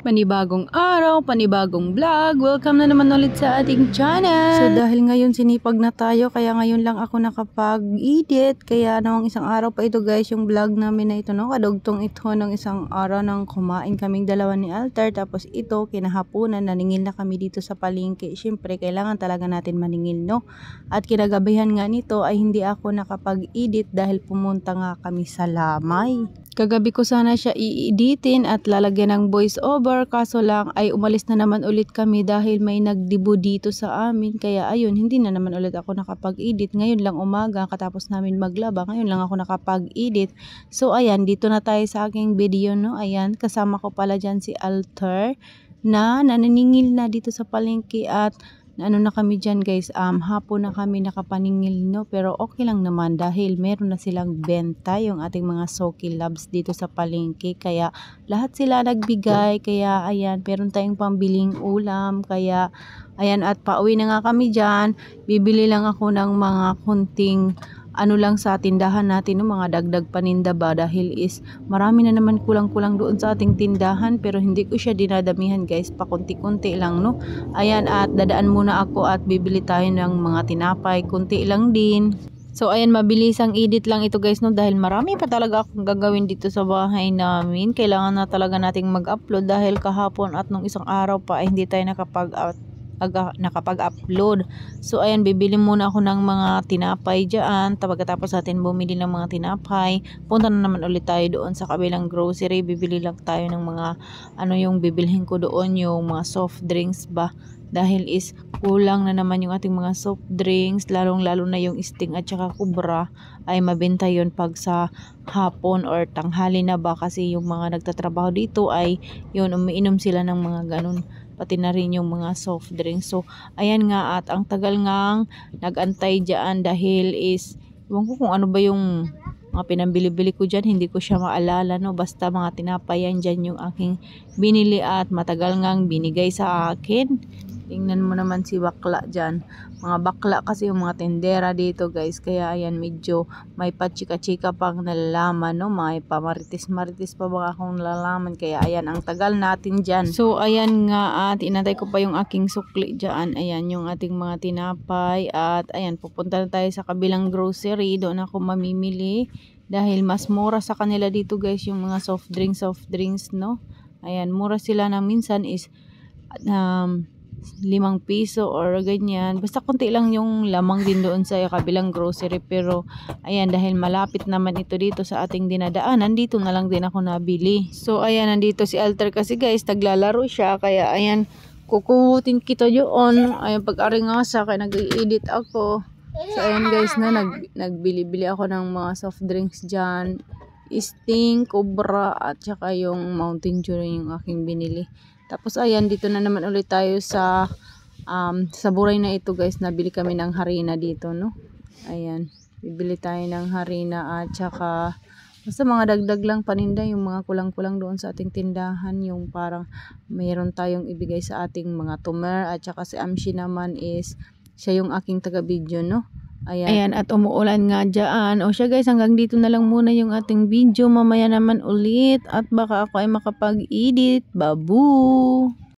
Panibagong araw, panibagong vlog. Welcome na naman ulit sa ating channel. So dahil ngayon sinipag na tayo, kaya ngayon lang ako nakapag-edit. Kaya nawang isang araw pa ito guys, yung vlog namin na ito, no? Kadugtong ito ng isang araw nang kumain kaming dalawa ni Alter. Tapos ito, kinahaponan, naningil na kami dito sa palengke. Siyempre, kailangan talaga natin maningil, no? At kinagabihan nga nito ay hindi ako nakapag-edit dahil pumunta nga kami sa Lamay. Kagabi ko sana siya i-editin at lalagyan ng voice over, kaso lang ay umalis na naman ulit kami dahil may nagdibo dito sa amin. Kaya ayun, hindi na naman ulit ako nakapag-edit. Ngayon lang umaga, katapos namin maglaba, ngayon lang ako nakapag-edit. So ayan, dito na tayo sa aking video, no? Ayan, kasama ko pala dyan si Alter na nananingil na dito sa palengke at ano na kami dyan guys, hapon na kami nakapaningil, no? Pero okay lang naman dahil meron na silang benta yung ating mga Soki Loves dito sa palengke, kaya lahat sila nagbigay. Kaya ayan, meron tayong pambiling ulam, kaya ayan, at pauwi na nga kami dyan. Bibili lang ako ng mga kunting ano lang sa tindahan natin, no? Mga dagdag paninda ba, dahil is marami na naman kulang-kulang doon sa ating tindahan, pero hindi ko siya dinadamihan guys, pakunti-kunti lang, no? Ayan, at dadaan muna ako at bibili tayo ng mga tinapay, kunti lang din. So ayan, mabilisang edit lang ito guys, no? Dahil marami pa talaga akong gagawin dito sa bahay namin. Kailangan na talaga nating mag-upload dahil kahapon at nung isang araw pa ay hindi tayo nakapag-upload. So ayan, bibili muna ako ng mga tinapay dyan. Pagkatapos natin bumili ng mga tinapay, punta na naman ulit tayo doon sa kabilang grocery. Bibili lang tayo ng mga ano yung bibilhin ko doon, yung mga soft drinks ba, dahil is kulang na naman yung ating mga soft drinks, lalong lalo na yung Sting at saka Cobra ay mabenta yun pag sa hapon or tanghali na ba, kasi yung mga nagtatrabaho dito ay yun, umiinom sila ng mga ganun, pati na rin yung mga soft drinks. So ayan nga, at ang tagal ngang nagantay dyan dahil is iwan ko kung ano ba yung mga pinambili-bili ko dyan, hindi ko siya maalala, no? Basta mga tinapay yan dyan yung aking binili at matagal ngang binigay sa akin. Tingnan mo naman si bakla dyan. Mga bakla kasi yung mga tendera dito guys. Kaya ayan, medyo may pachika-chika pang nalalaman, no? May pamaritis-maritis pa baka akong nalalaman. Kaya ayan, ang tagal natin dyan. So ayan nga, at inatay ko pa yung aking sukli dyan. Ayan, yung ating mga tinapay. At ayan, pupunta na tayo sa kabilang grocery. Doon ako mamimili. Dahil mas mura sa kanila dito guys yung mga soft drinks, no? Ayan, mura sila na minsan is 5 piso or ganyan. Basta konti lang yung lamang din doon sa kabilang grocery. Pero ayan, dahil malapit naman ito dito sa ating dinadaanan, dito na lang din ako nabili. So ayan, nandito si Alter kasi guys, naglalaro siya. Kaya ayan, kukutin kita doon. Ayan, pag-ari nga sa kaya nag-i-edit ako. So ayan guys, na nagbili-bili ako ng mga soft drinks dyan, Sting, Cobra at saka yung Mountain Dew yung aking binili. Tapos ayan, dito na naman ulit tayo sa buray na ito guys. Nabili kami ng harina dito, no? Ayan, bibili tayo ng harina at saka basta mga dagdag lang paninda, yung mga kulang-kulang doon sa ating tindahan, yung parang mayroon tayong ibigay sa ating mga tumer. At saka si Amshi naman is siya yung aking taga-video, no? Ayan, at umuulan nga dyan. O siya guys, hanggang dito na lang muna yung ating video. Mamaya naman ulit at baka ako ay makapag-edit. Babu!